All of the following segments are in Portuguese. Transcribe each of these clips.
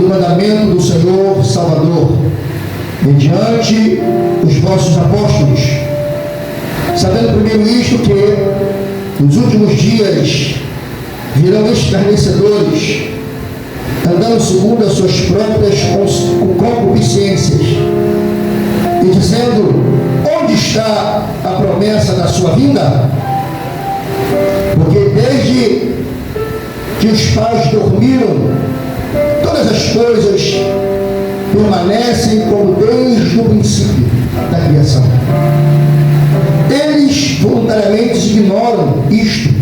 do mandamento do Senhor Salvador, mediante os vossos apóstolos, sabendo primeiro isto, que nos últimos dias virão escarnecedores, andando segundo as suas próprias concupiscências, e dizendo: onde está a promessa da sua vinda? Porque desde que os pais dormiram, todas as coisas permanecem como desde o princípio da criação. Eles voluntariamente ignoram isto,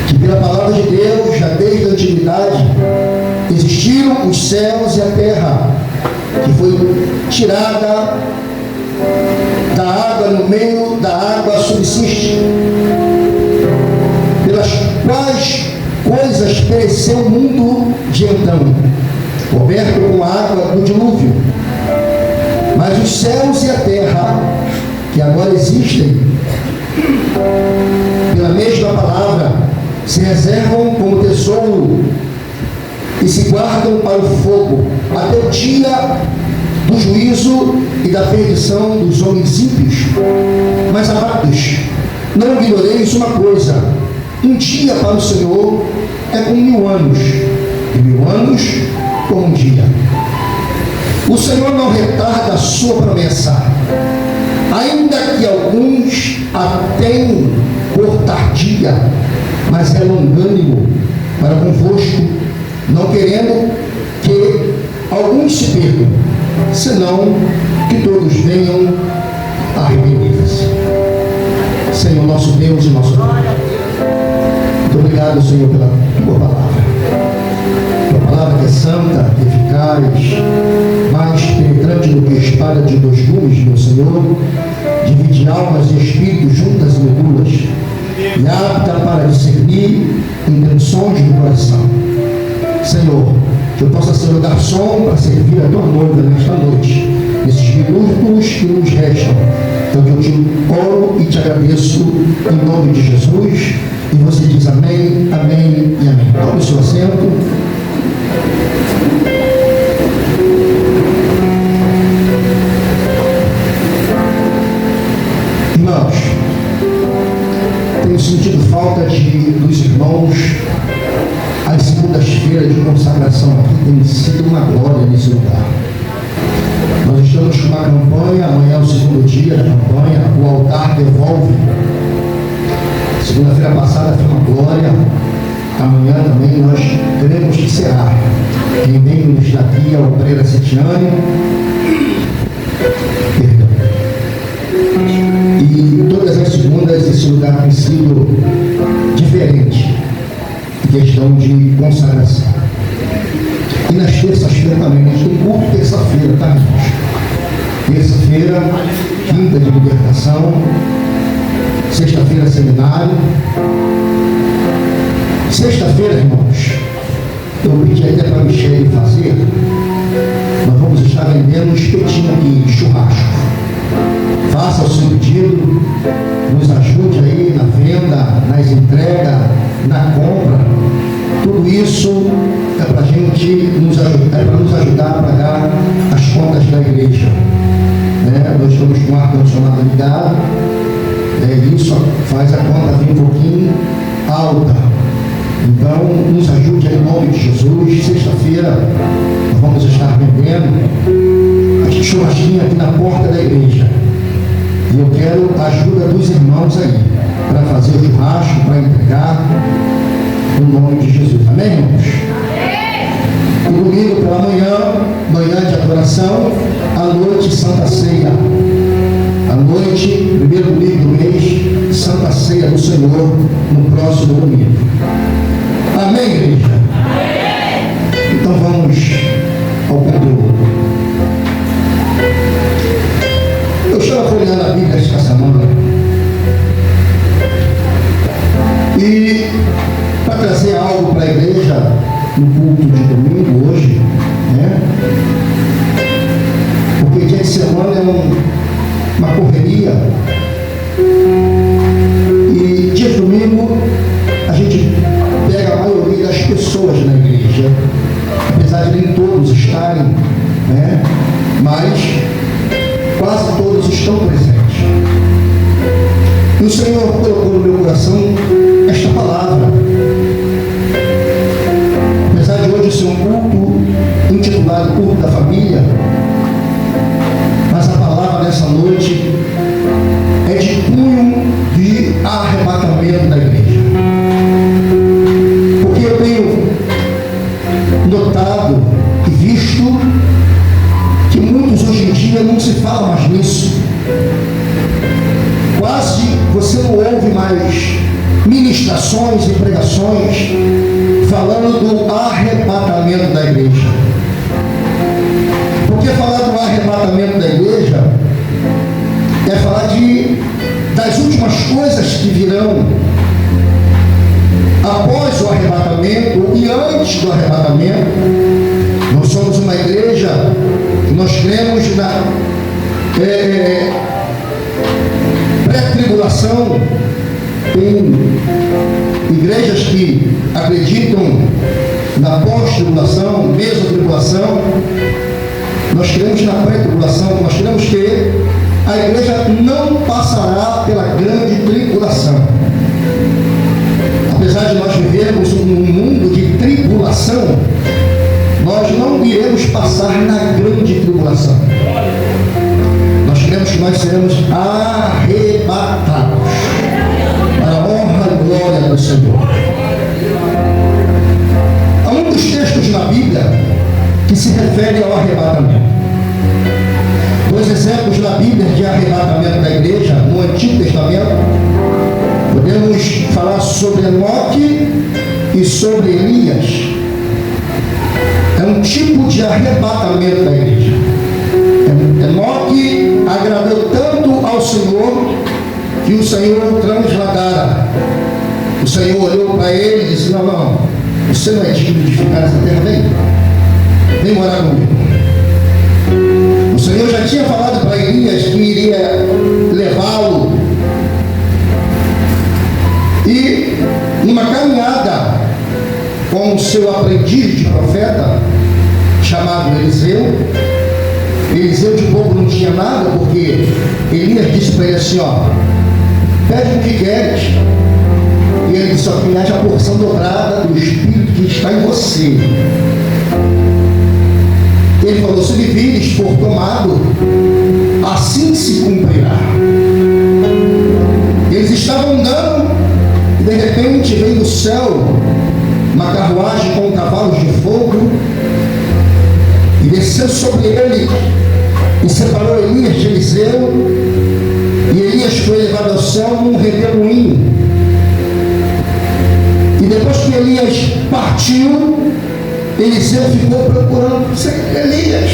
que pela palavra de Deus, já desde a antiguidade, existiram os céus e a terra, que foi tirada da água, no meio da água subsiste, pelas quais coisas pereceu o mundo de então, coberto com a água do dilúvio. Mas os céus e a terra, que agora existem, pela mesma palavra, se reservam como tesouro e se guardam para o fogo, até o dia do juízo e da perdição dos homens ímpios. Mas, amados, não ignoreis uma coisa: um dia para o Senhor é como 1000 anos, e 1000 anos como um dia. O Senhor não retarda a sua promessa, ainda que alguns a tenham por tardia, mas é longânimo para convosco, não querendo que alguns se percam, senão que todos venham a arrepender-se. Senhor, nosso Deus e nosso Pai, muito obrigado, Senhor, pela tua palavra. Tua palavra que é santa, eficaz, mais penetrante do que espada de 2 gumes, meu Senhor, divide almas e espíritos juntas e medulas, e apta para discernir intenções do coração. Senhor, que eu possa ser o garçom para servir a tua noiva nesta noite, nesses minutos que nos restam. Então eu te oro e te agradeço em nome de Jesus, e você diz amém, amém e amém. Tome o seu assento. Irmãos, tenho sentido falta dos irmãos. As segundas-feiras de consagração aqui tem sido uma glória nesse lugar. Nós estamos com uma campanha, amanhã é o segundo dia da campanha, o altar devolve. Segunda-feira passada foi uma glória, amanhã também nós queremos que será. Quem vem nos daqui é o Pereira Setiane. Perdão. E todas as segundas esse lugar tem sido diferente, em questão de consagração. E nas terças-feiras também, nós temos culto terça-feira, tá, irmãos? Terça-feira, quinta de libertação, sexta-feira, seminário. Sexta-feira, irmãos, eu pedi até para a Michele fazer, nós vamos estar vendendo um espetinho aqui, churrasco. Faça o seu pedido, nos ajude aí na venda, nas entregas, na compra. Tudo isso é para a gente nos ajudar a pagar as contas da igreja. Nós estamos com o ar-condicionado ligado, isso faz a conta vir um pouquinho alta. Então, nos ajude aí em nome de Jesus. Sexta-feira nós vamos estar vendendo a churrasquinha aqui na porta da igreja. E eu quero a ajuda dos irmãos aí, para fazer o churrasco, para entregar, no nome de Jesus. Amém, irmãos? E domingo pela manhã de adoração, à noite, Santa Ceia. À noite, primeiro domingo do mês, Santa Ceia do Senhor, no próximo domingo. Amém, igreja? Amém. Então vamos ao conteúdo. Eu estava folheando a Bíblia esta semana e para trazer algo para a igreja no culto de domingo hoje, porque dia de semana é uma correria, e dia de domingo a gente todos estarem, né? Mas quase todos estão presentes. E o Senhor colocou no meu coração esta palavra. Apesar de hoje ser um culto intitulado Culto da Família, mas a palavra dessa noite é de cunho de arrebatamento da igreja. Porque eu tenho notado e visto que muitos hoje em dia não se fala mais nisso. Quase você não ouve mais ministrações e pregações falando do arrebatamento da igreja. Porque falar do arrebatamento da igreja é falar das últimas coisas que virão após o arrebatamento e antes do arrebatamento. Nós somos uma igreja que nós cremos na pré-tribulação. Tem igrejas que acreditam na pós-tribulação, mesotribulação. Nós cremos na pré-tribulação. Nós cremos que a igreja não passará pela grande tribulação. Apesar de nós vivermos num mundo de tribulação, nós não iremos passar na grande tribulação. Nós cremos que nós seremos arrebatados para a honra e glória do Senhor. Há muitos textos na Bíblia que se referem ao arrebatamento. Dois exemplos na Bíblia de arrebatamento da igreja, no Antigo Testamento, podemos falar sobre Enoque e sobre Elias. É um tipo de arrebatamento da igreja. Enoque agradou tanto ao Senhor que o Senhor o transladara. O Senhor olhou para ele e disse: não, você não é digno de ficar nessa terra, vem morar comigo. O Senhor já tinha falado para Elias que iria levá-lo. E numa caminhada com o seu aprendiz de profeta, chamado Eliseu de pouco não tinha nada, porque Elias disse para ele assim: pede o que queres. E ele disse: que haja a porção dobrada do Espírito que está em você. Ele falou: se me vires for tomado, assim se cumprirá. Eles estavam andando e de repente veio do céu uma carruagem com cavalos de fogo e desceu sobre ele e separou Elias de Eliseu, e Elias foi levado ao céu num redemoinho. E depois que Elias partiu, Eliseu ficou procurando: Elias,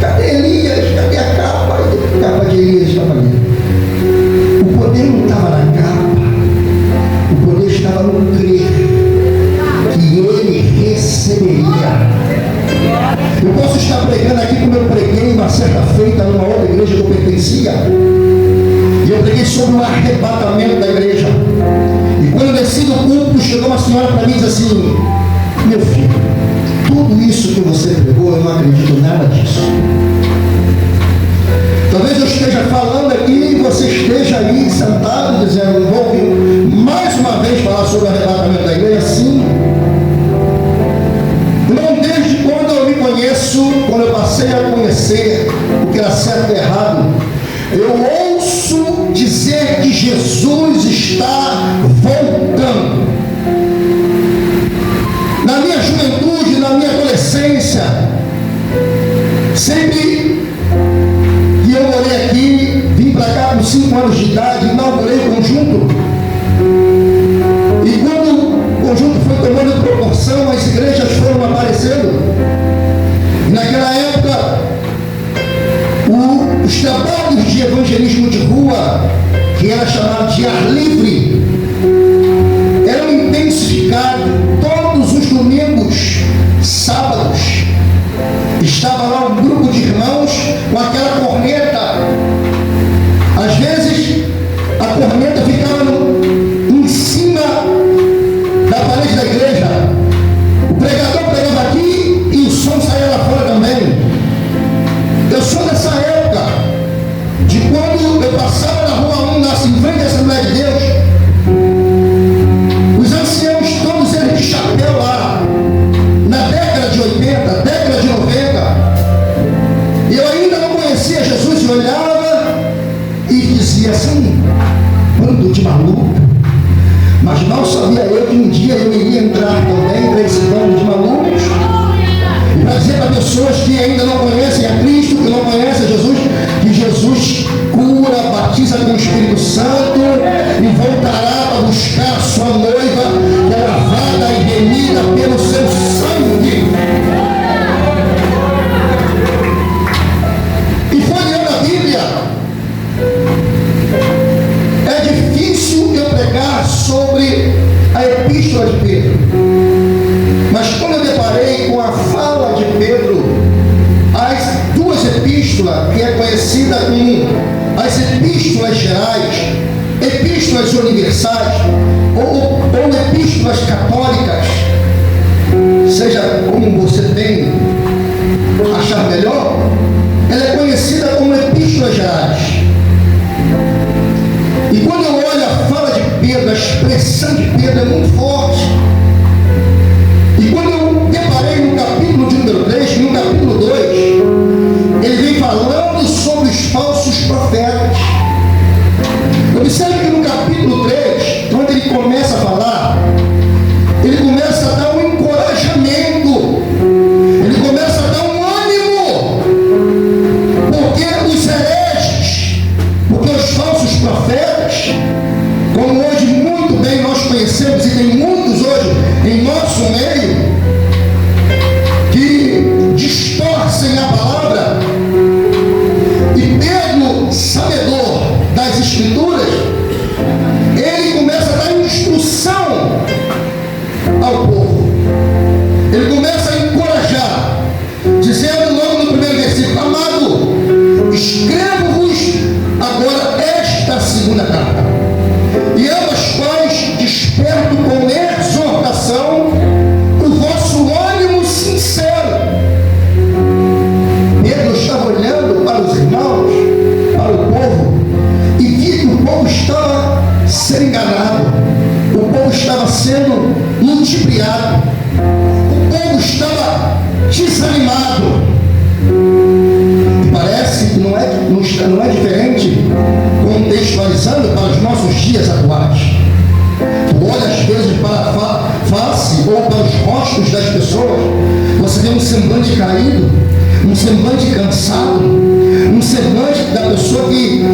cadê Elias? Cadê a capa? A capa de Elias estava ali. O poder não estava na capa, o poder estava no crer que ele receberia. Eu posso estar pregando aqui como eu preguei uma certa feita numa outra igreja que eu pertencia, e eu preguei sobre o arrebatamento da igreja. E quando eu desci do culto, chegou uma senhora para mim e disse assim: meu filho, tudo isso que você pregou, eu não acredito nada disso. Talvez eu esteja falando aqui e você esteja aí sentado dizendo: vou ouvir mais uma vez falar sobre o arrebatamento da igreja. Sim. Não, desde quando eu me conheço, quando eu passei a conhecer o que era certo e errado, eu ouço dizer que Jesus está voltando. Na minha juventude, na minha adolescência, sempre que eu morei aqui, vim para cá com 5 anos de idade, inaugurei o conjunto. E quando o conjunto foi tomando proporção, as igrejas foram aparecendo. E naquela época, os trabalhos de evangelismo de rua, que era chamado de ar livre, eram intensificados. Todos os domingos, sábados, estava lá um grupo de irmãos com aquela corneta. Às vezes a corneta ficava em cima da parede da igreja. O pregador pregava aqui e o som saía lá fora da de maluco. Mas mal sabia eu que um dia eu iria entrar também para esse bando de malucos. E para dizer para pessoas que ainda não conhecem a Cristo, que não conhecem a Jesus, que Jesus cura, batiza com o Espírito Santo e voltará para buscar a sua noiva, que é lavada e remida pelo seu sangue. E folheando a Bíblia, é difícil eu pregar sobre a epístola de Pedro. Mas quando eu deparei com a fala de Pedro, as duas epístolas, que é conhecida como as epístolas gerais, epístolas universais, ou epístolas católicas, seja como você tem achar melhor, ela é conhecida como epístolas gerais. E quando eu olho a fala de Pedro, a expressão de Pedro é muito forte. E quando eu deparei no capítulo de número 3, no capítulo 2, ele vem falando sobre os falsos profetas. Observe que no capítulo 3, quando ele começa a falar, ele começa a dar um encorajamento, ele começa a dar um ânimo, porque os hereges, porque os falsos profetas, como hoje muito bem nós conhecemos, e tem muitos hoje em nosso meio, que distorcem a palavra, e Pedro, sabedor das Escrituras, ele começa a dar instrução ao povo, ele começa a encorajar, dizendo logo no primeiro versículo: amado, escrevo-vos agora esta segunda carta, e ambas quais desperto com exortação o vosso ânimo sincero. Pedro estava olhando para os irmãos, para o povo, e via que o povo estava sendo enganado, o povo estava sendo ludibriado, o povo estava desanimado. E parece que não é diferente, contextualizando para os nossos dias atuais. Tu olha às vezes para a face ou para os rostos das pessoas, você vê um semblante caído, um semblante cansado, um semblante da pessoa que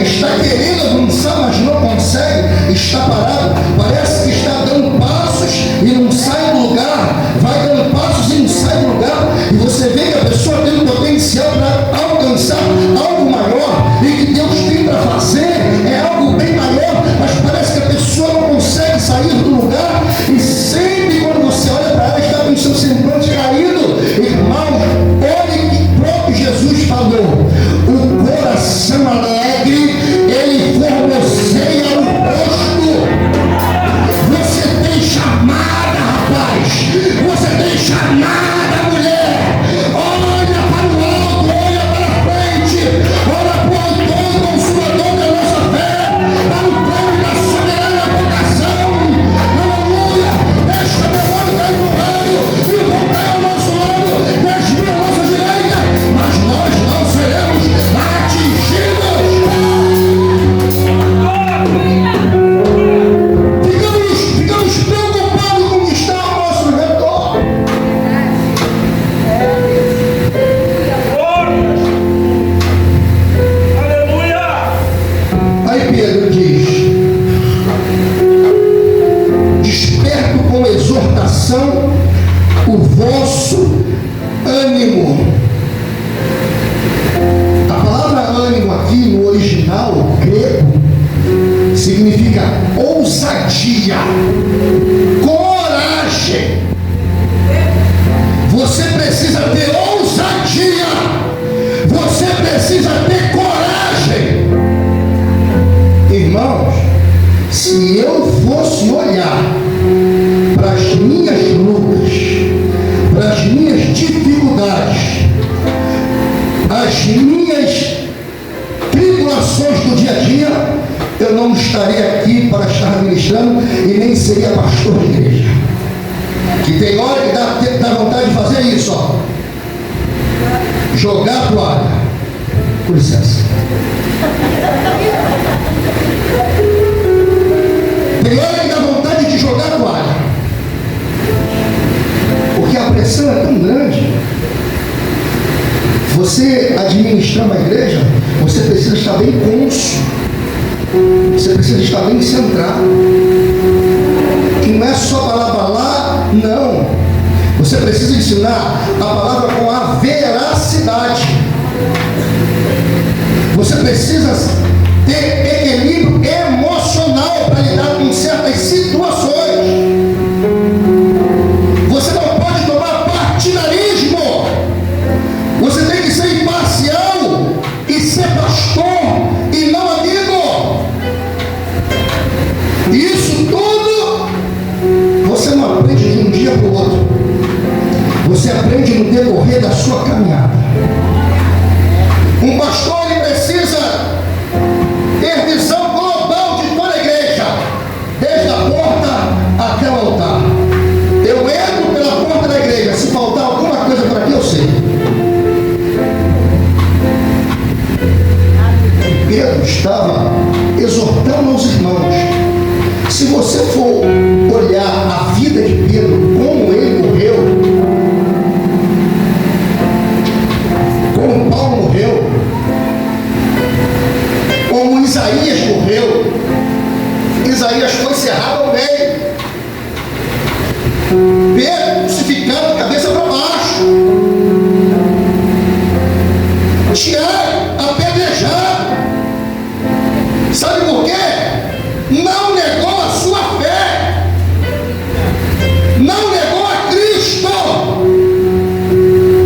está querendo avançar, mas não consegue, está parado, parece que está dando passos e não sai do lugar, vai dando passos e não sai do lugar, e você vê que a pessoa tem um potencial para alcançar algo maior, e que Deus tem para fazer é algo bem maior, mas parece que a pessoa não consegue sair do lugar, e sempre quando você olha para ela, está com o seu semblante caído. Irmãos, olhe que o próprio Jesus falou: o coração alegre, ele formoseia o rosto. Você tem chamada, rapaz, você tem chamada, mulher. Olha para o alto, olha para a frente, olha para o autor consumador da nossa fé, para o prêmio da soberana vocação. Aleluia! Deixa meu olho cair no raio e vão cair ao nosso lado, deixe a nossa direita, mas nós não seremos atingidos. Ficamos preocupados com o que está ao nosso redor. Aleluia! Aí Pedro diz: desperto com exortação o vosso ânimo. A palavra ânimo aqui no original grego significa ousadia, coragem. Você precisa ter ousadia, você precisa ter coragem. Irmãos, se eu fosse olhar para as minhas lutas, para as minhas dificuldades, as minhas tribulações do dia a dia, eu não estaria aqui para estar ministrando e nem seria pastor de igreja. Que tem hora que dá vontade de fazer isso, ó. Jogar a toalha. Com licença. você administrando a igreja, você precisa estar bem cônscio. Você precisa estar bem centrado. Que não é só palavra lá, não. Você precisa ensinar a palavra com a veracidade. Você precisa ter equilíbrio emocional para lidar com certas situações. Você não pode tomar partidarismo. Você tem que ser imparcial e ser pastor e não amigo. E isso tudo você não aprende de um dia para o outro. Você aprende no decorrer da sua caminhada. Um pastor, ele precisa ter visão global de toda a igreja, desde a porta até o altar. Eu entro pela porta da igreja, se faltar alguma coisa por aqui, eu sei. Pedro estava exortando aos irmãos. Se você for olhar a vida de Pedro, como ele morreu, como Paulo morreu, como Isaías morreu, Isaías foi cerrado ao meio, Pedro crucificado, cabeça para baixo, Tiago apedrejado. Sabe por quê? Não negou a sua fé, não negou a Cristo.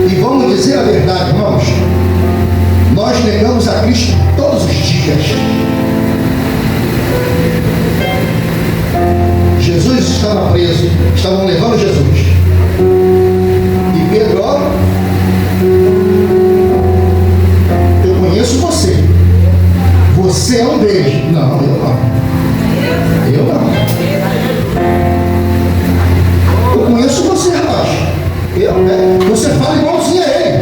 E vamos dizer a verdade, irmãos, nós negamos a Cristo todos os dias. Jesus estava preso, estavam levando Jesus, e Pedro, ó, eu conheço você, você é um deles. Não, eu não. Eu não. Eu conheço você, rapaz. Você fala igualzinho a ele.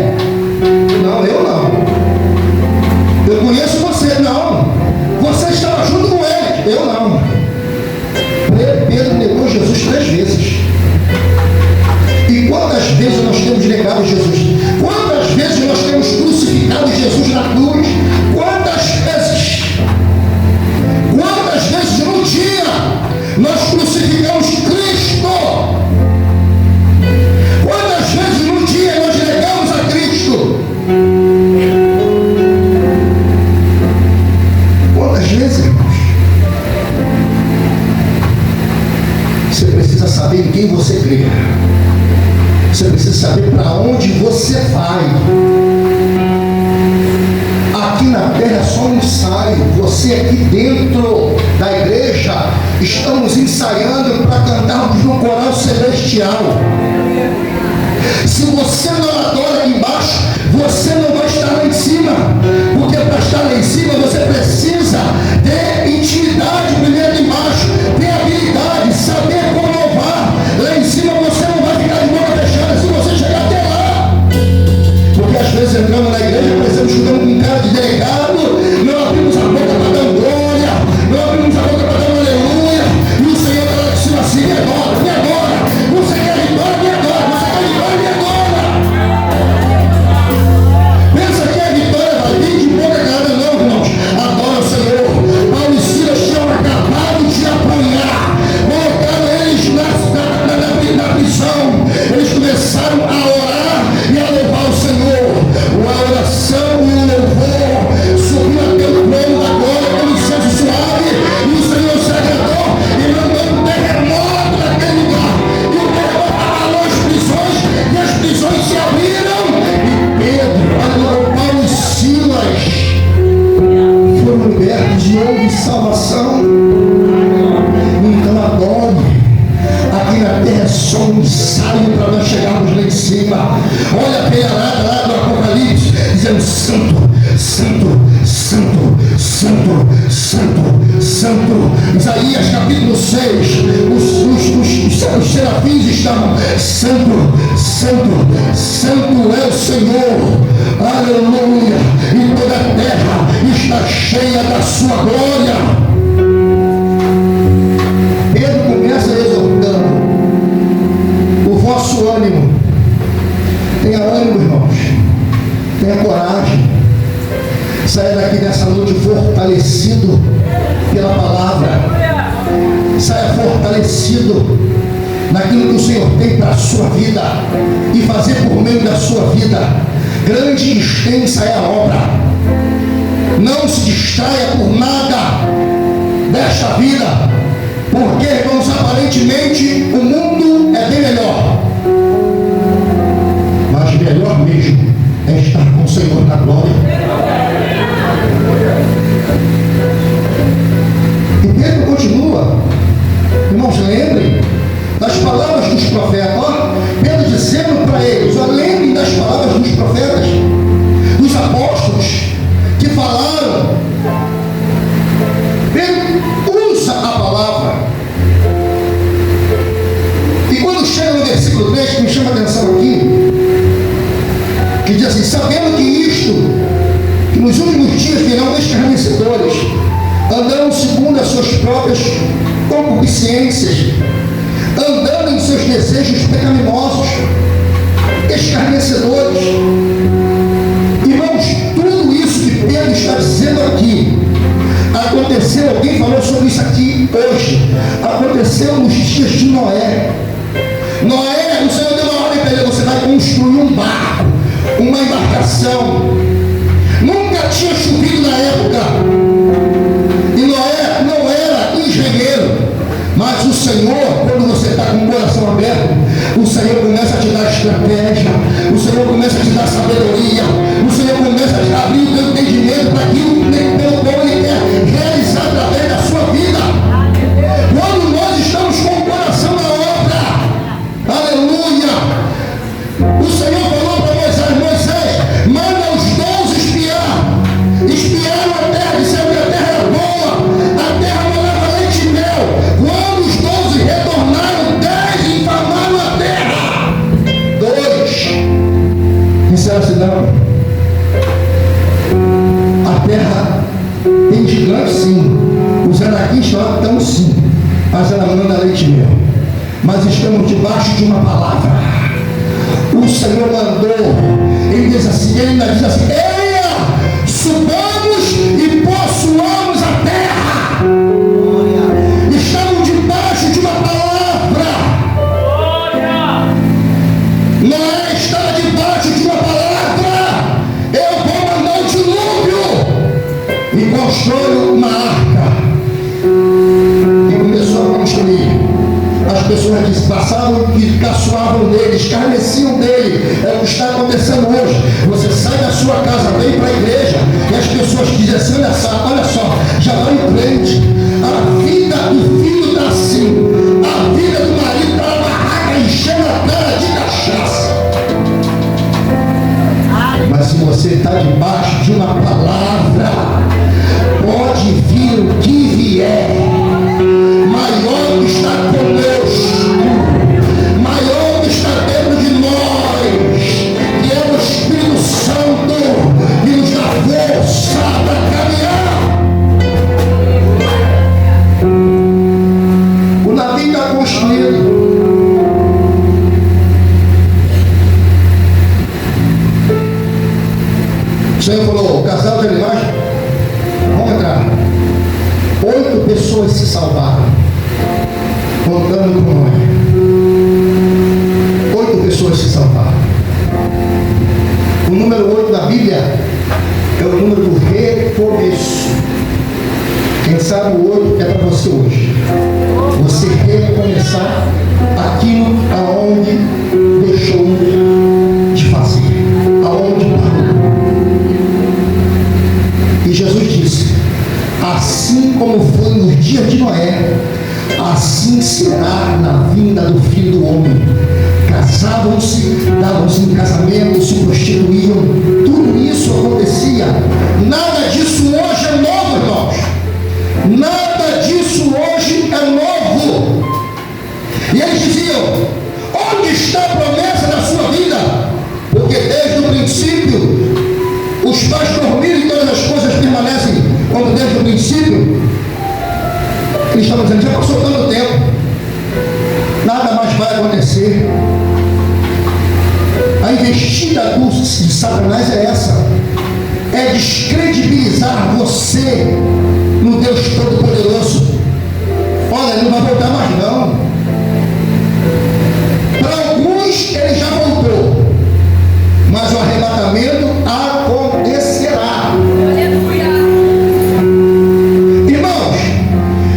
Não, eu não. Eu conheço você. Não. Você estava junto com ele. Eu não. Pedro negou Jesus 3 vezes. E quantas vezes nós temos negado Jesus? Quantas vezes nós temos crucificado Jesus na cruz? Quantas vezes? Quantas vezes no dia nós crucificamos Cristo? Quantas vezes no dia nós negamos a Cristo? Quantas vezes, irmãos? Você precisa saber em quem você crê. Você precisa saber para onde você vai. Aqui na terra é só um ensaio. Você aqui dentro da igreja, estamos ensaiando para cantarmos no coral celestial. Se você não adora aqui embaixo, você não vai estar lá em cima. Porque para estar lá em cima, você precisa ter intimidade primeiro embaixo, ter habilidade, saber como louvar. Lá em cima você não vai ficar de boca fechada se você chegar até lá. Porque às vezes entramos na igreja, parecemos chutando com cara de delegado, não abrimos a boca para dar glória, não abrimos a boca para dar um aleluia, e o Senhor está lá de cima assim, me adora, me adora. Você quer vitória, me adora. Você quer vitória, me adora. Pensa que a vitória vai vir de boca calada, não, irmãos. Adora o Senhor. Paulo e Silas tinham acabado de apanhar, colocaram eles na prisão. Eles começaram a orar e a louvar o Senhor. A oração e o louvor subiu até o trono da glória com incenso suave, e o Senhor se agradou e mandou um terremoto naquele lugar, e o terremoto abalou as prisões, e as prisões se abriram, e Pedro, agora Paulo e Silas foram libertos e houve salvação. Então adore. Aqui na terra é só um ensaio para nós chegarmos lá em cima. Olha a peirada lá do Apocalipse, dizendo santo, santo, santo, santo, santo, santo. Isaías capítulo 6, os serafins estavam santo, santo, santo é o Senhor, aleluia, e toda a terra está cheia da sua glória. Pedro começa exortando o vosso ânimo. Tenha ânimo, irmãos. Tenha coragem. Saia daqui nessa noite fortalecido pela palavra. Saia fortalecido naquilo que o Senhor tem para a sua vida e fazer por meio da sua vida. Grande e extensa é a obra. Não se distraia por nada desta vida, porque, irmãos, aparentemente o mundo é bem melhor, mas melhor mesmo é estar com o Senhor na glória. E Pedro continua, irmãos, lembrem das palavras dos profetas. Pedro dizendo para eles: lembrem das palavras dos profetas, dos apóstolos que falaram. Pedro usa a palavra. E quando chega no versículo 3, que me chama a atenção aqui, que diz assim: sabendo que nos últimos dias virão escarnecedores, andando segundo as suas próprias concupiscências, andando em seus desejos pecaminosos, escarnecedores. Irmãos, tudo isso que Pedro está dizendo aqui aconteceu. Alguém falou sobre isso aqui hoje. Aconteceu nos dias de Noé. Noé, o Senhor deu uma ordem para ele: você vai construir um barco, uma embarcação. Nunca tinha chovido na época, e Noé não era engenheiro, mas o Senhor, quando você está com o coração aberto, o Senhor começa a te dar estratégia, o Senhor começa a te dar sabedoria, o Senhor começa a abrir o teu entendimento para aquilo pelo qual Ele quer realizar através da sua vida. Quando nós estamos com o coração na obra, aleluia, o Senhor falou para Moisés: Moisés, manda os 12 espiaram a terra, disseram que a terra era boa, a terra manava leite e mel. Quando os 12 retornaram, 10 infamaram a terra. 2 disseram assim: não, a terra tem gigante sim, os anarquistas lá estão sim, mas ela manda leite e mel. Mas estamos debaixo de uma palavra. O Senhor mandou. Ele diz assim, ele ainda diz assim: eia, subamos e possuamos a terra. Estamos debaixo de uma palavra. Noé estava debaixo de uma palavra: eu vou mandar um dilúvio. E constrói uma arca. E começou a construir. As pessoas passavam e caçoavam dele, escarneciam dele. É o que está acontecendo hoje. Você sai da sua casa, vem para a igreja, e as pessoas dizem assim: olha só, já vai em frente. A vida do filho está assim, a vida do marido está na barraca, enchendo a cara de cachaça. Mas se você está debaixo de uma palavra, pode vir o que vier, maior que está conosco, maior que está dentro de nós, que é o Espírito Santo, que nos dá força para caminhar. O navio está construído. O Senhor falou: o casal de animais vão entrar. 8 pessoas se salvaram, contando com Noé. 8 pessoas se salvaram. O número 8 da Bíblia é o número do recomeço. Quem sabe o 8 é para você hoje. Você recomeçar aquilo aonde deixou de fazer, aonde parou. E Jesus disse: assim como foi nos dias de Noé, assim será na vinda do Filho do Homem. Casavam-se, davam-se em casamento, se prostituíam. Tudo isso acontecia. Nada disso hoje é novo, irmãos. Nada disso hoje é novo. E eles diziam: onde está a promessa da sua vida? Porque desde o princípio os pais dormiram e todas as coisas permanecem como desde o princípio. Eles estavam dizendo: já passou tanto tempo, nada mais vai acontecer. A investida de Satanás é essa: é descredibilizar você no Deus Todo-Poderoso. Olha, ele não vai voltar mais não. Para alguns ele já voltou, mas o arrebatamento acontecerá. Aleluia. Irmãos,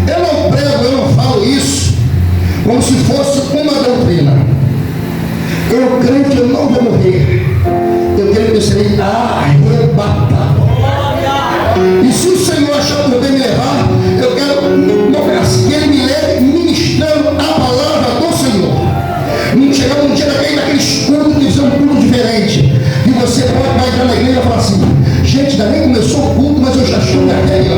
eu não prego, eu não falo isso como se fosse uma doutrina. Eu creio que eu não vou morrer. Eu creio que eu serei arrebatado. E se o Senhor achar por bem me levar, eu quero que Ele me leve ministrando a palavra do Senhor. Não chegar um dia daqueles cultos que são um culto diferente, e você vai entrar na igreja e falar assim: gente, ainda nem começou o culto, mas eu já estou na terra,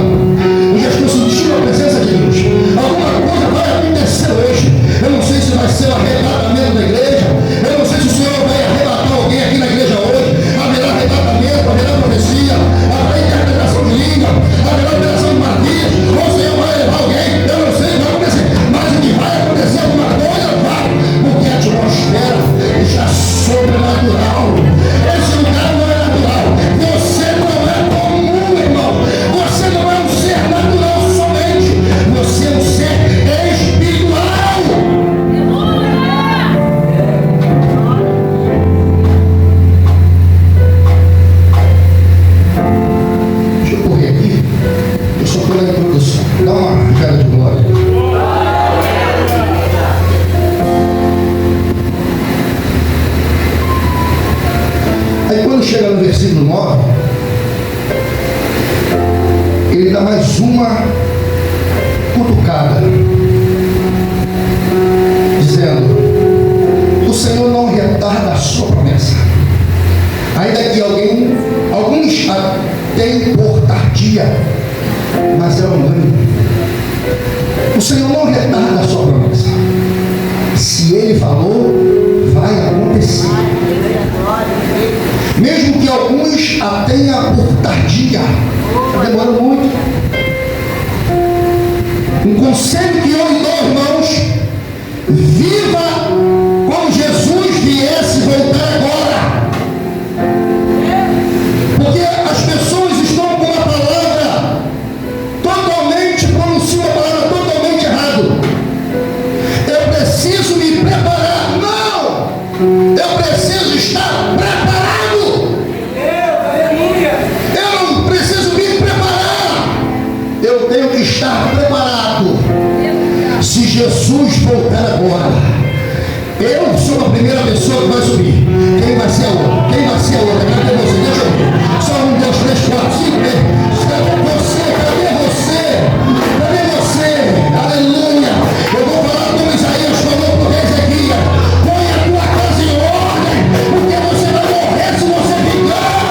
eu já estou sentindo a presença de Deus. Alguma coisa vai acontecer hoje. Eu não sei se vai ser o arrebatamento da igreja. Eu não sei se o Senhor vai arrebatar alguém aqui na igreja hoje. Haverá arrebatamento, haverá profecia, haverá interpretação de língua, haverá operação de maravilhas. Ou o Senhor vai levar alguém. Eu não sei o que vai acontecer, mas o que vai acontecer alguma coisa vai, porque a atmosfera já é sobrenatural. Esse lugar não é natural. Você não é comum, irmão. Você não é um ser natural somente. Você é um ser espiritual. Deixa eu correr aqui. Eu só estou na introdução. Dá uma cara de glória. Aí quando chega no versículo 9, ele dá mais uma cutucada, dizendo: o Senhor não retarda a sua promessa, ainda que alguns a têm por tardia, mas é um ganho. O Senhor não retarda a sua promessa. Se Ele falou, vai acontecer. Mesmo que alguns a tenham por tardia, demora muito. Um conselho que eu e dou, irmãos: viva como Jesus viesse voltar agora. Porque as pessoas estão com uma palavra totalmente, pronunciam uma palavra totalmente errada. Eu preciso me preparar. Não! Eu preciso estar preparado. Eu não preciso me preparar. Eu tenho que estar preparado. Se Jesus voltar agora, eu sou a primeira pessoa que vai subir. Quem vai ser a outra? Quem vai ser a outra? Cadê você? Deixa eu ver. Só 1, 2, 3, 4, 5. Cadê você? Cadê você? Cadê você? Aleluia. Eu vou falar como Isaías falou para o rei Ezequias: põe a tua casa em ordem, porque você vai morrer se você ficar.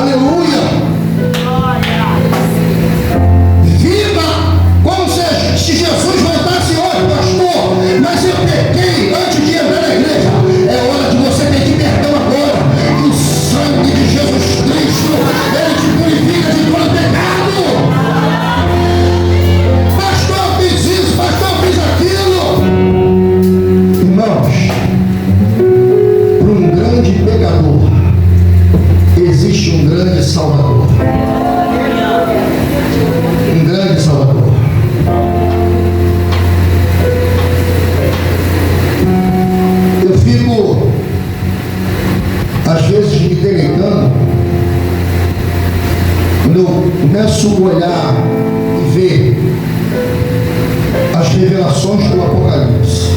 Aleluia. Viva como se Jesus voltasse hoje, pastor. Mas eu pequei antes de entrar na igreja. É hora de você pedir perdão agora. O sangue de Jesus Cristo, Ele te purifica de todo pecado. Pastor, fiz isso, pastor, fiz aquilo. Irmãos, para um grande pecador existe um grande Salvador. Um grande Salvador. Eu fico, às vezes, me deleitando quando eu começo a olhar e ver as revelações do Apocalipse.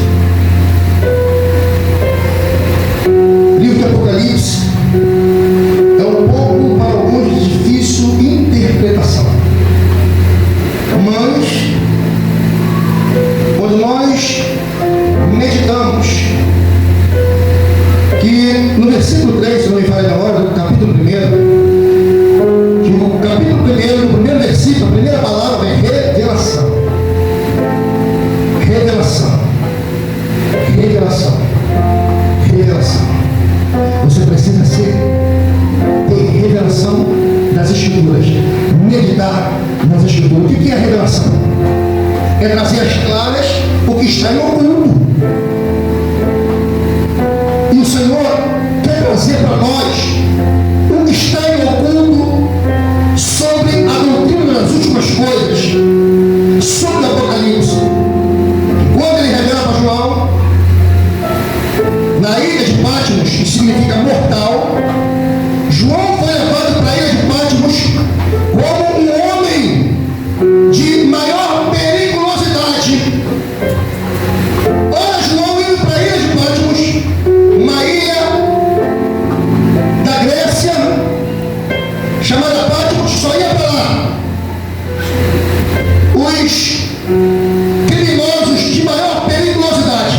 O livro de Apocalipse é um pouco, para alguns, de difícil interpretação. Mas, quando nós meditamos que no versículo 3, se não me falha a memória, do capítulo 1, que o capítulo 1, no primeiro versículo, a primeira palavra é revelação. Revelação. Revelação. Revelação. Você precisa ter revelação das Escrituras, meditar nas Escrituras. O que é a revelação? É trazer às claras o que está em oculto. Senhor quer trazer para nós o que está em oculto sobre a doutrina das últimas coisas, sobre o Apocalipse. Quando ele revela para João, na ilha de Patmos, que significa mortal, João foi levado para a ilha de Patmos como um homem de maior periculosidade. Olha, João indo para a ilha de Patmos, uma ilha da Grécia, chamada Patmos, só ia para lá os criminosos de maior periculosidade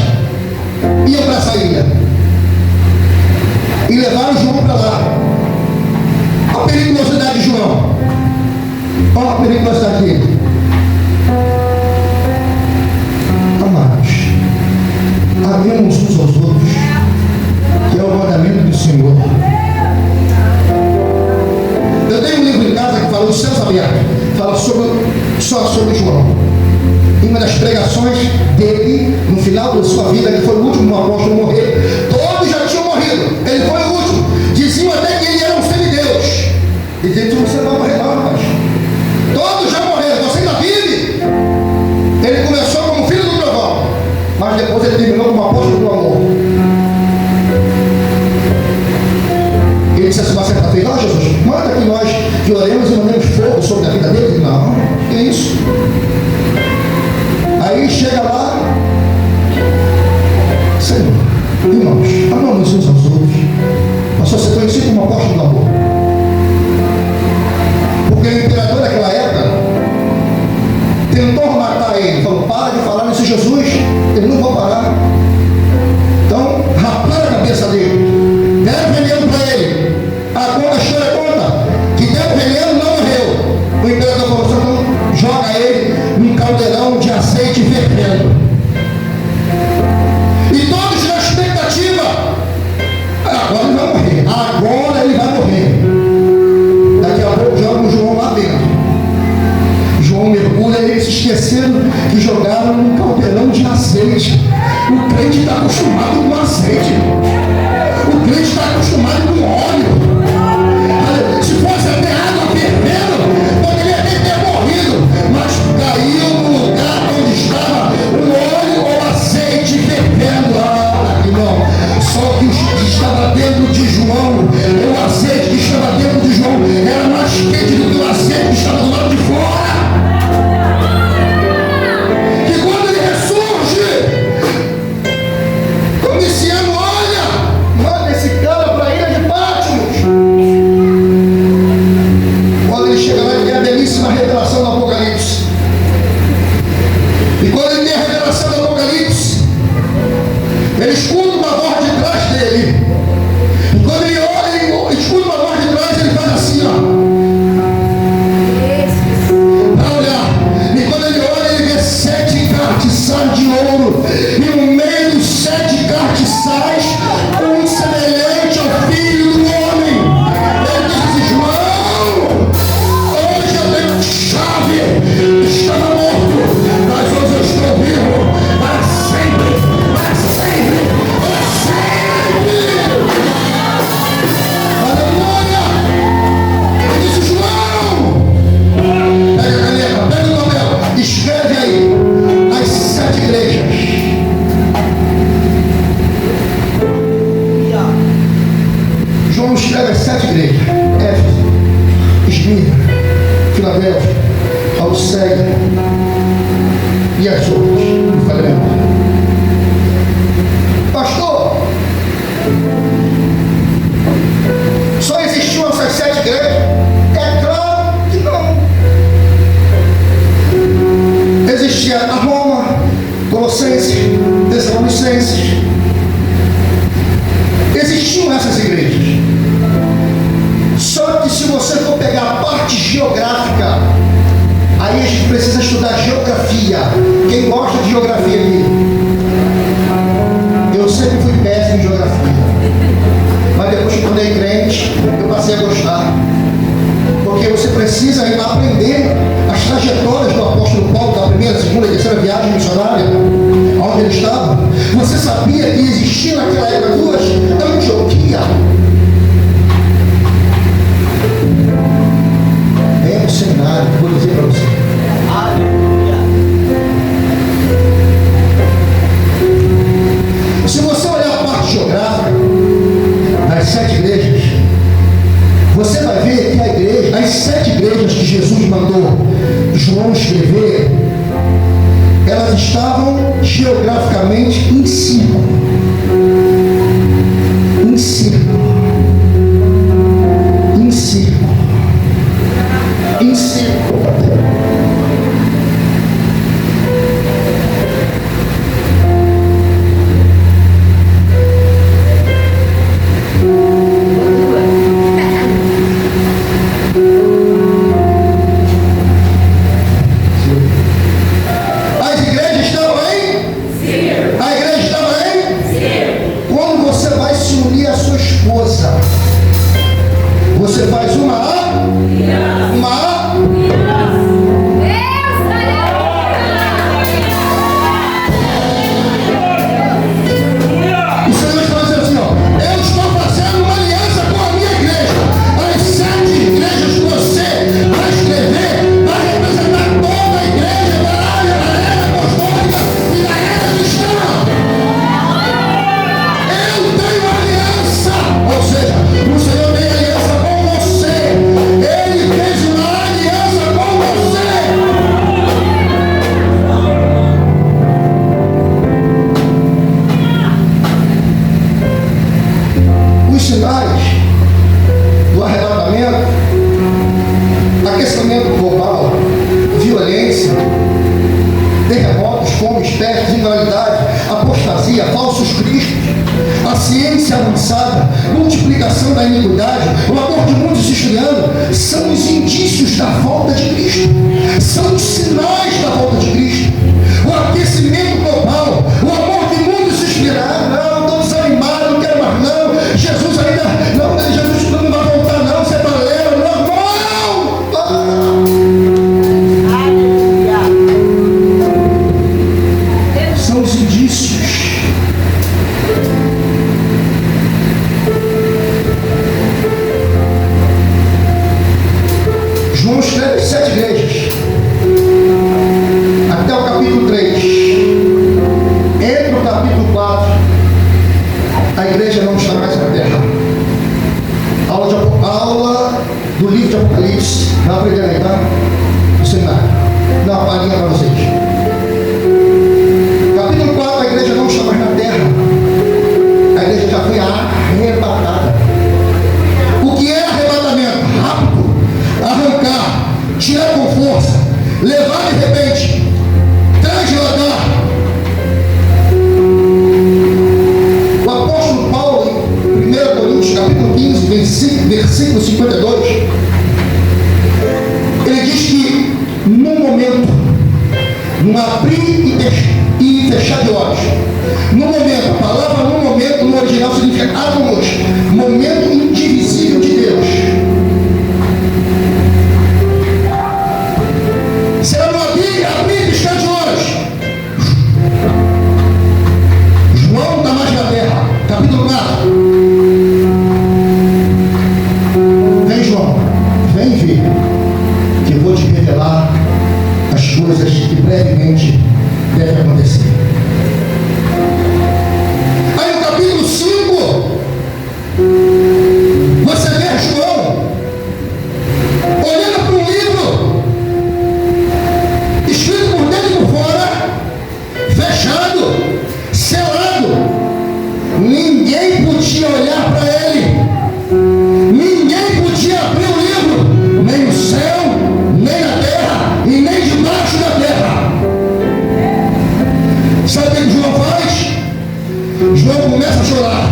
iam para essa ilha e levaram João para lá. A periculosidade de João, olha a periculosidade dele. Amados, amemos uns aos outros, que é o mandamento do Senhor. Eu tenho um livro em casa que fala dos céus abertos, fala só sobre João. Em uma das pregações dele, no final da sua vida, que foi o último apóstolo a morrer, todos já tinham morrido, ele foi o último. Diziam até que ele era um semideus. E disse: você não vai morrer não, rapaz. Todos já morreram, você ainda vive. Ele começou como filho do trovão, mas depois ele terminou como apóstolo do amor. Ele disse assim uma certa vez: ó Jesus, manda que nós que oremos e mandemos fogo sobre a vida dele. Não, que isso? Aí chega lá: Senhor, irmãos, amamos uns aos outros, mas só ser conhecido como apóstolo do amor. Porque o imperador daquela época tentou matar ele, falou: para de falar nesse Jesus, ele não vai parar. Então raparam a cabeça dele, deram veneno para ele. A história conta que deram veneno, não morreu. O imperador falou: então joga ele num caldeirão de azeite fervendo. E todos na expectativa: agora ele vai morrer, agora ele vai morrer. Daqui a pouco jogam João lá dentro. João mergulha e eles se esqueceram que jogaram num caldeirão de azeite. O crente está acostumado com azeite. O crente está acostumado com óleo. Se fosse até água fervendo, poderia até ter morrido, mas caiu no lugar onde estava o óleo ou azeite fervendo. Irmão, só que o que estava dentro de João, o azeite que estava dentro de João, era mais quente do que o azeite que estava do lado de fora. Que quando ele ressurge, como dizendo: olha, manda esse cara para a ilha de Patmos. Quando ele chega lá, ele tem a belíssima revelação do Apocalipse. E quando ele tem a revelação do Apocalipse, ele escuta uma voz de trás dele. E quando ele olha, ele escuta uma voz de trás, ele faz assim, ó, para olhar. E quando ele olha, ele vê 7 cartiçais de ouro. E no meio dos 7 cartiçais, um semelhante ao Filho do Homem. Ele disse: João, hoje eu tenho chave. Estava morto, mas hoje eu estou vivo. Para sempre, para sempre, para sempre. Aleluia! Ele disse: João, pega a caneta, pega o papel, escreve aí as 7 igrejas. João escreve as 7 igrejas: Éfeso, Esmirna, Filadélfia, Laodiceia e as outras. Não falei mesmo. Pastor, só existiam essas 7 igrejas? É claro que não. Existia a Roma, Colossenses, Tessalonicenses. Existiam essas igrejas. Só que se você for pegar a parte geográfica, aí a gente precisa estudar geografia. Quem gosta de geografia aqui? Eu sempre fui péssimo em geografia, mas depois que eu tornei crente, eu passei a gostar. Porque você precisa ir aprender as trajetórias do apóstolo Paulo, da primeira, segunda e terceira viagem missionária, onde ele estava. Você sabia que existia naquela época 2 Jesus mandou João escrever, elas estavam geograficamente em círculo. Em círculo. Em círculo. Em círculo. Você faz uma do arrebatamento, aquecimento global, violência, terremotos, fomes, pestes, imoralidade, apostasia, falsos cristos, a ciência avançada, multiplicação da iniquidade, o amor de muitos se esfriando, são os indícios da volta de Cristo, são os sinais da volta de Cristo. O aquecimento global, o amor de muitos se esfriar, não, estou desanimado, não quero mais não, Jesus ainda, não, Jesus não vai voltar não, você está lendo, não, para. São os indícios. João escreve 7 igrejas, até o capítulo 3. Entre o capítulo 4, a igreja não está mais na terra. Aula do livro de Apocalipse. Vai aprender aí, tá? No seminário. Dá uma palhinha para vocês. Capítulo 4, a igreja não está mais na terra. A igreja já foi arrebatada. O que é arrebatamento? Rápido. Arrancar. Tirar com força. Levar de repente. Transladar. O apóstolo Paulo, em 1 Coríntios, capítulo 15, versículo 52, ele diz que num momento, num abrir e fechar de olhos, no momento, a palavra no momento no original significa átomos, momento indivisível de Deus. Será no abrir e fechar de olhos. João está mais na terra, capítulo 4. Vem, João, vem ver, que eu vou te revelar as coisas que brevemente devem acontecer. Aí no capítulo 5, você vê João olhando para um livro escrito por dentro e por fora, fechado, selado. Ninguém podia olhar para ele, ninguém podia abrir o livro, nem no céu, nem na terra e nem debaixo da terra. Sabe o que João faz? João começa a chorar.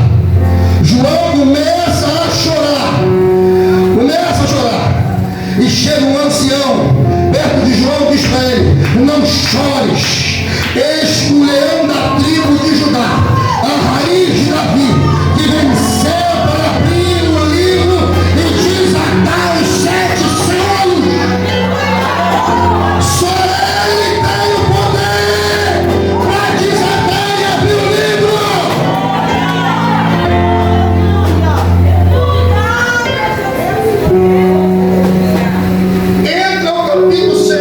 João começa a chorar. Começa a chorar. E chega um ancião perto de João e diz para ele: não chores, eis o leão da tribo de Judá, a raiz de Davi, que venceu para abrir o livro e desatar os 7 selos. Só ele tem o poder para desatar e abrir o livro. Entra o capítulo 6.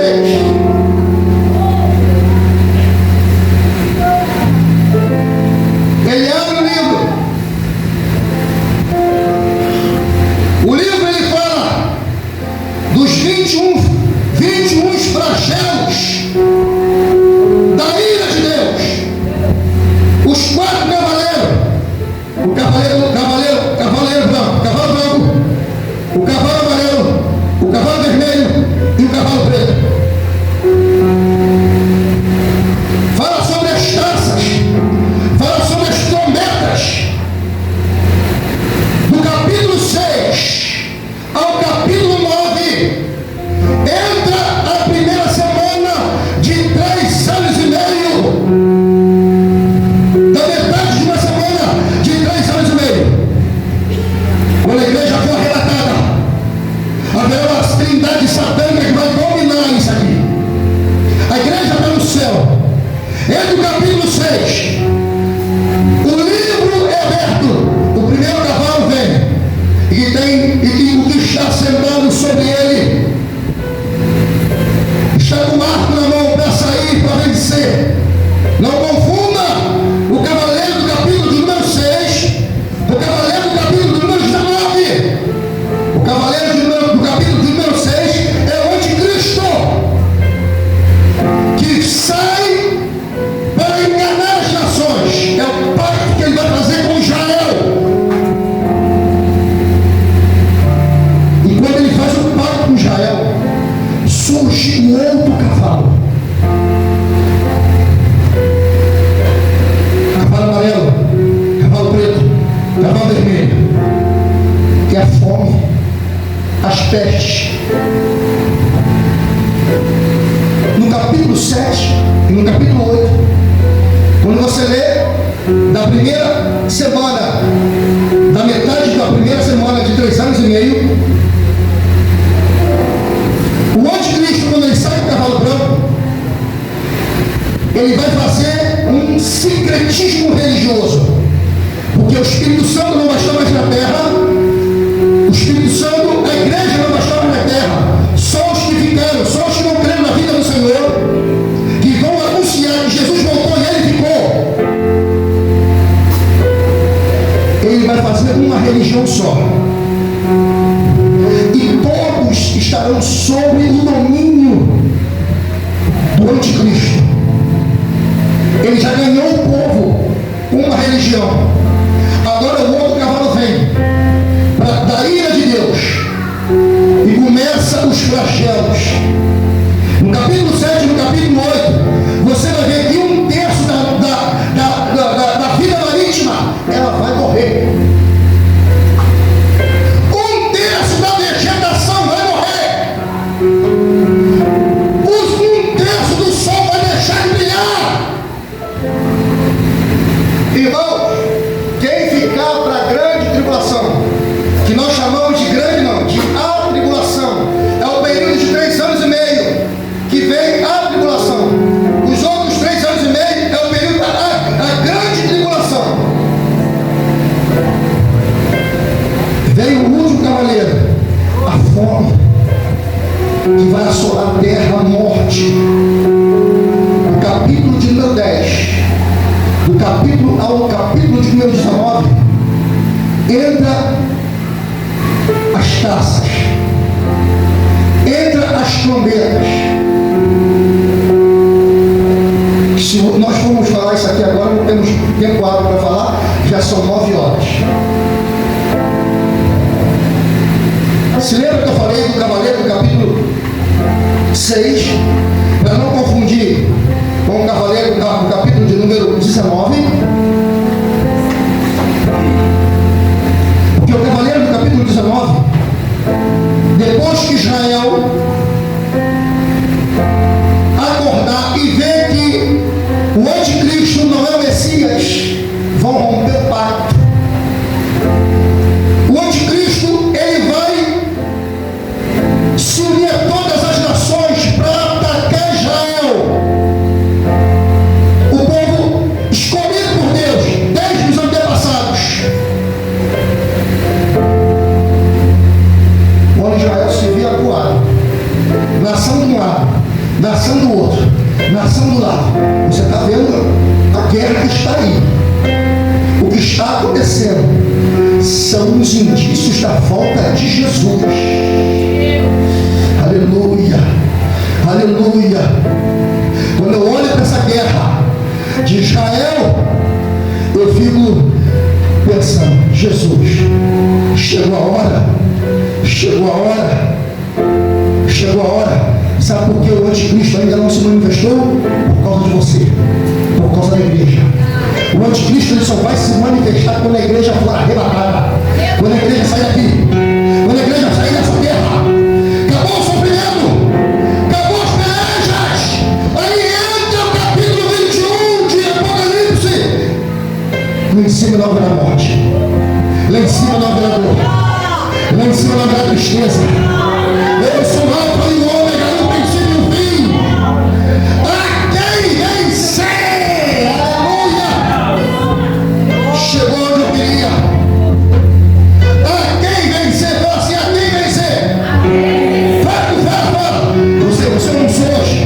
pestes. No capítulo 7 e no capítulo 8, quando você lê da primeira semana, da metade da primeira semana de 3 anos e meio, o anticristo, quando ele sai do cavalo branco, ele vai fazer um sincretismo religioso, porque o Espírito Santo não vai estar mais na terra, o Espírito Santo, a igreja não vai estar mais na terra, só os que ficaram, só os que não creram na vida do Senhor, que vão anunciar que Jesus voltou e ele ficou. Ele vai fazer uma religião só, e todos estarão sob o domínio do anticristo. Ele já ganhou o povo com uma religião. Agora o outro cavalo vem da ira de Deus e começa os flagelos. No capítulo 7 e no capítulo 8, você vai ver que 1/3 da vida marítima ela vai morrer. 1/3 da vegetação vai morrer. Os 1/3 do sol vai deixar de brilhar. Irmãos, quem ficar para a grande tribulação, que nós chamamos de grande não, de atribulação, é o período de 3 anos e meio, que vem a tribulação. Os outros 3 anos e meio é o período da grande tribulação. Veio o último cavaleiro, a fome, que vai assolar a terra, a morte. O capítulo de número 10, do capítulo ao capítulo de número 19, entra as taças, entra as trombetas. Se nós formos falar isso aqui agora, não temos tempo hábil para falar, já são 9 horas. Se lembra que eu falei do cavaleiro do capítulo 6, para não confundir com o cavaleiro do capítulo de número 19? Porque o cavaleiro do capítulo 19, depois que Israel acordar e ver que o anticristo não é o Messias, vão romper o pacto. O anticristo, ele vai se unir a todas as nações para atacar Israel, o povo escolhido por Deus desde os antepassados. Quando Israel se via acuado, nação de um lado, nação do outro, nação do lado, você está vendo a guerra que está aí. O que está acontecendo são os indícios da volta de Jesus. Aleluia, aleluia. Quando eu olho para essa guerra de Israel, eu fico pensando: Jesus, chegou a hora, chegou a hora, chegou a hora. Sabe por que o anticristo ainda não se manifestou? Por causa de você, por causa da igreja. O anticristo ele só vai se manifestar quando a igreja for arrebatada, quando a igreja sair daqui, quando a igreja sair dessa guerra. Acabou o sofrimento, acabou as pelejas. Aí entra o capítulo 21 de Apocalipse. Lá em cima não haverá morte, lá em cima não haverá dor, lá em cima não haverá tristeza. Eu sou o Alfa e o Ômega, o princípio e o fim. A quem vencer, aleluia, chegou onde eu queria. A quem vencer, fala assim: a quem vencer. Fala. Você não sou hoje.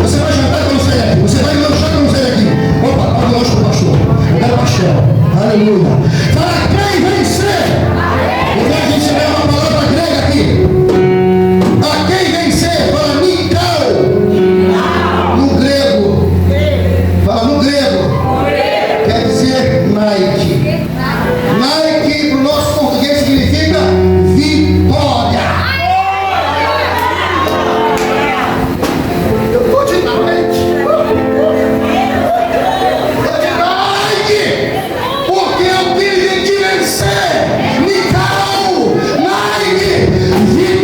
Você vai jantar quando sair daqui, você vai lanchar quando sair daqui. Opa, abre o lanche pro pastor, eu quero pastel, aleluia. Fala: a quem vencer. Porque a gente leva uma palavra grega aqui. A quem vencer, fala Nikao. No grego, fala no grego, quer dizer Nike. Nike para o nosso português significa vitória. Eu estou de Nike. Porque eu tive que vencer. Nikao, Nike, vitória.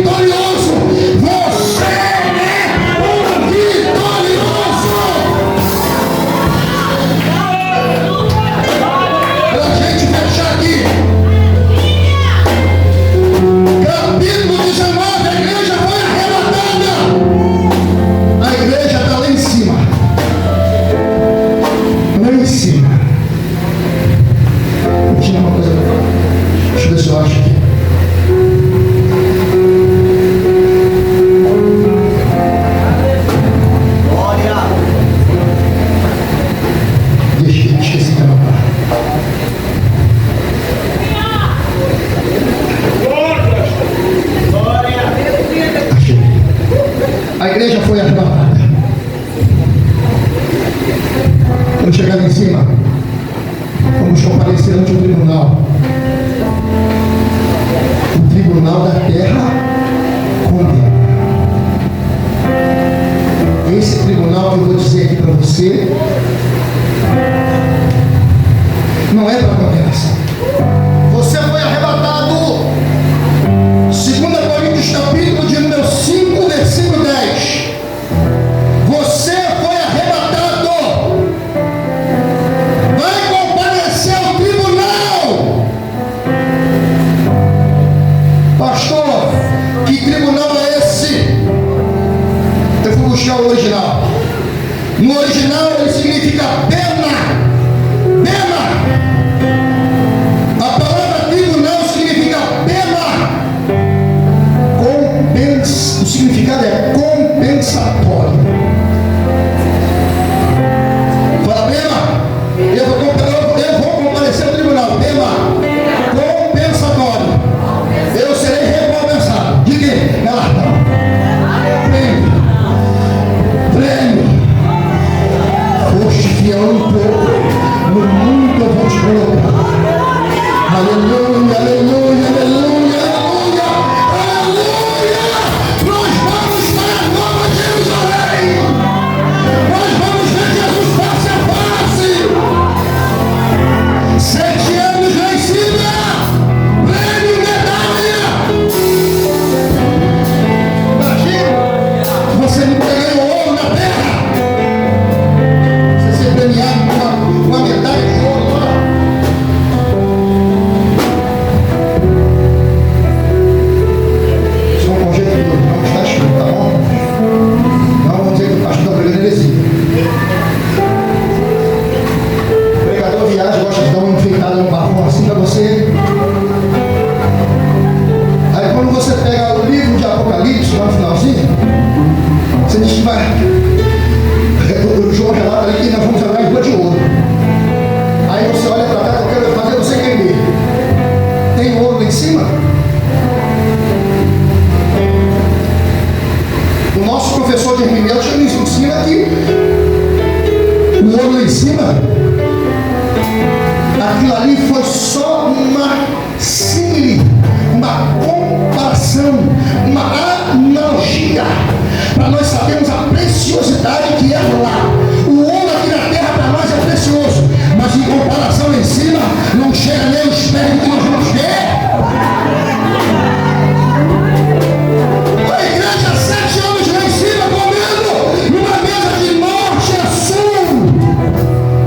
comparecer ante o tribunal. O tribunal da terra condena. Esse tribunal que eu vou dizer aqui para você não é para condenação. Você foi arrebatado. 2 Coríntios capítulo de número 5, versículo 10. Você foi arrebatado. Vai comparecer ao tribunal. Pastor, que tribunal é esse? Eu fui buscar o original. No original ele significa pena. Pena. A palavra tribunal significa pena. O significado é compensatório. Fala, pena. Eu vou comparecer ao tribunal. Pena. Compensatório. Eu serei recompensado. De quê? Galardão. Prêmio. Foste fiel um pouco, no mundo eu vou te colocar. Aleluia, aleluia, aleluia, aleluia, aleluia. Nós vamos para a Nova Jerusalém. Nós vamos ver Jesus face a face. 7 anos lá em cima. Prêmio, medalha. Imagina, você não ganhou ouro na terra. Você ser premiado com uma medalha de ouro lá. São conjecturas, não está escrito, tá bom? Não vamos dizer que o pastor está pregando heresia. O pregador viaja, gosta de dar uma enfeitada no bafão assim para você. Aí quando você pega o livro de Apocalipse, lá no finalzinho, você diz que vai. O João relata ali que nós vamos jogar em rua de ouro. Aí você olha para cá, eu quero fazer você entender. Tem ouro lá em cima? O nosso professor de hermenêutica nos ensina que o ouro lá em cima, aquilo ali foi só uma símile, uma comparação, uma analogia, para nós sabermos a preciosidade que é lá. O ouro aqui na terra para nós é precioso, mas em comparação lá em cima, não chega nem os pés do que nós vamos ver. A igreja há 7 anos lá em cima, comendo numa mesa de norte a sul.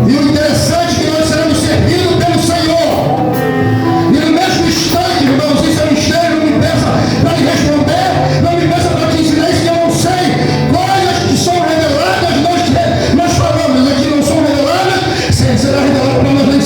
E o interessante é que nós seremos servidos pelo Senhor. E no mesmo instante, irmãos, isso é um mistério, não me peça para lhe responder, não me peça para te ensinar isso que eu não sei. Coisas que são reveladas, nós falamos aqui não são reveladas, será revelado para nós lá em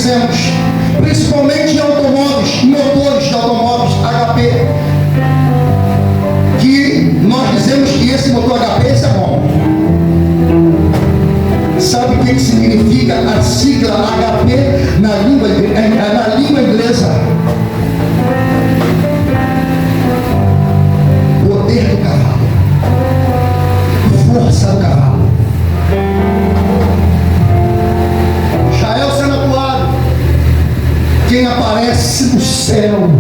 conhecemos, principalmente em automóveis, motores de automóveis HP, que nós dizemos que esse motor HP esse é bom. Sabe o que significa a sigla HP na língua inglesa? Poder do cavalo, força do cavalo. Israel sendo atuado, quem aparece no céu,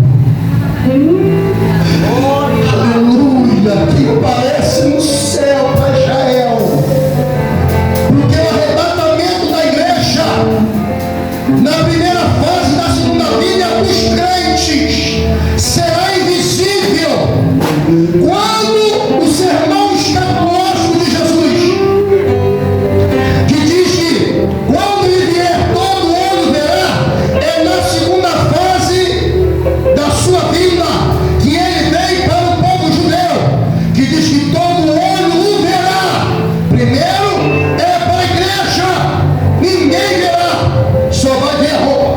aleluia, quem aparece no céu para Israel, porque o arrebatamento da igreja, na primeira fase da segunda vinda dos crentes, será invisível quando o sermão escatológico de Jesus, que diz que quando ele vier todo olho verá, é na segunda fase da sua vinda que ele vem para o povo judeu, que diz que todo olho o verá. Primeiro é para a igreja, ninguém verá, só vai ver a roupa.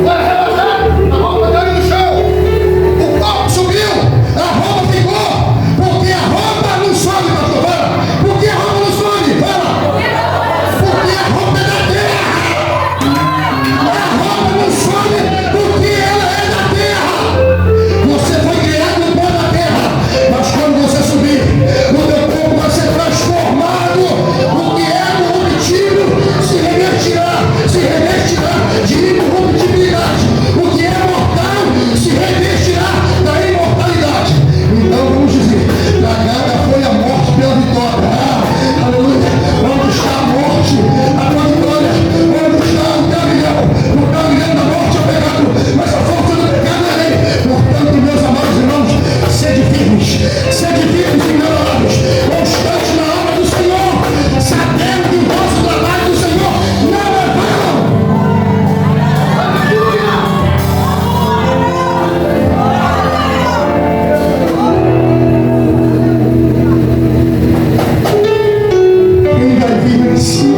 Vai arrebatar, a roupa caiu no chão, o corpo subiu, a roupa ficou, porque a roupa não sobe, pastor, fala. Por que a roupa não sobe? Fala. Porque a roupa é da terra. A roupa não sobe porque ela é da terra. Você foi criado no pó da terra, mas quando você subir, o teu corpo vai ser transformado. O que é corruptível se revestirá de incorruptibilidade. O que é mortal se revestirá da imortalidade. Então vamos dizer, tragada foi a morte pela vitória. Aleluia. Onde está a morte? A tua vitória. Onde está o caminhão? O caminhão da morte é o pecado, mas a força do pecado é a lei. Portanto, meus amados irmãos, sede firmes, inabaláveis, constantes na obra do Senhor, sabendo que o vosso trabalho do Senhor não é vão. Quem vai vir em cima?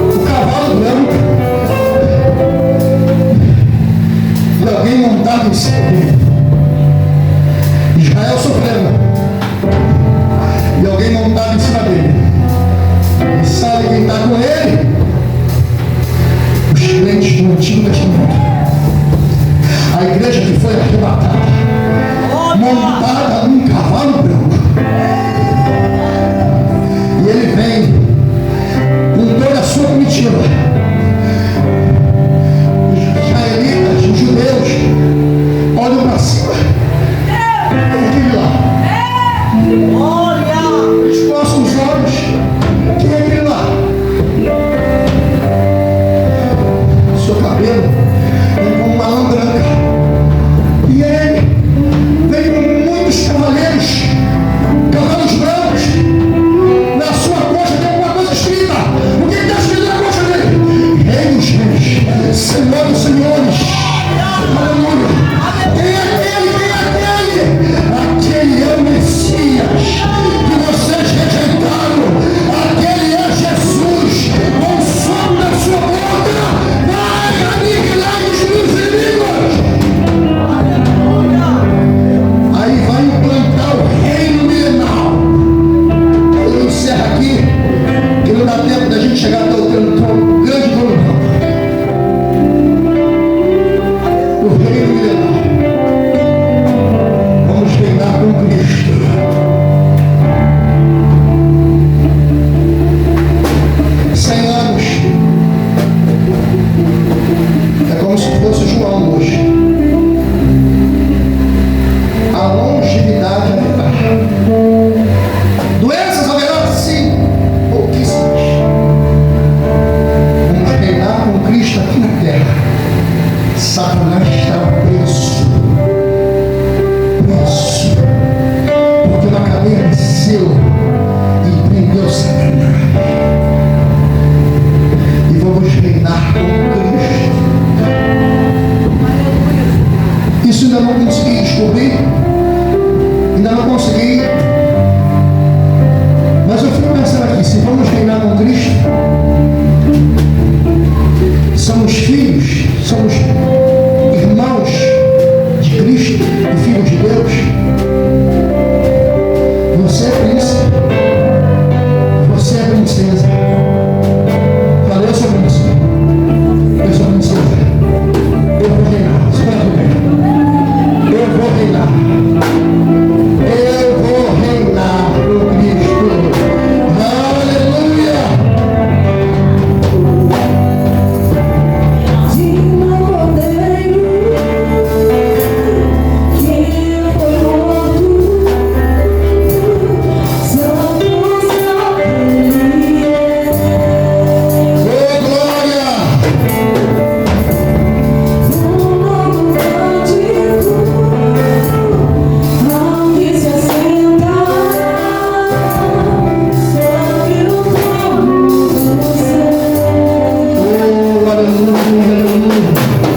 O cavalo branco e alguém montado em cima dele. Israel sofrendo e alguém montado em cima dele. E sabe quem está com ele? Os crentes do Antigo Testamento. A igreja que foi arrebatada, montada num cavalo branco. E ele vem com toda a sua comitiva. Os israelitas, os judeus, olham para cima. Quem é aquele lá? Eles coçam os olhos. Quem é aquele lá? Seu cabelo filhos, somos irmãos de Cristo e filhos de Deus. Você é príncipe, você é princesa. Falei, eu sou príncipe, eu sou princesa, eu vou reinar. Espera comigo, eu vou reinar, eu vou reinar no Cristo. Aleluia. Aleluia.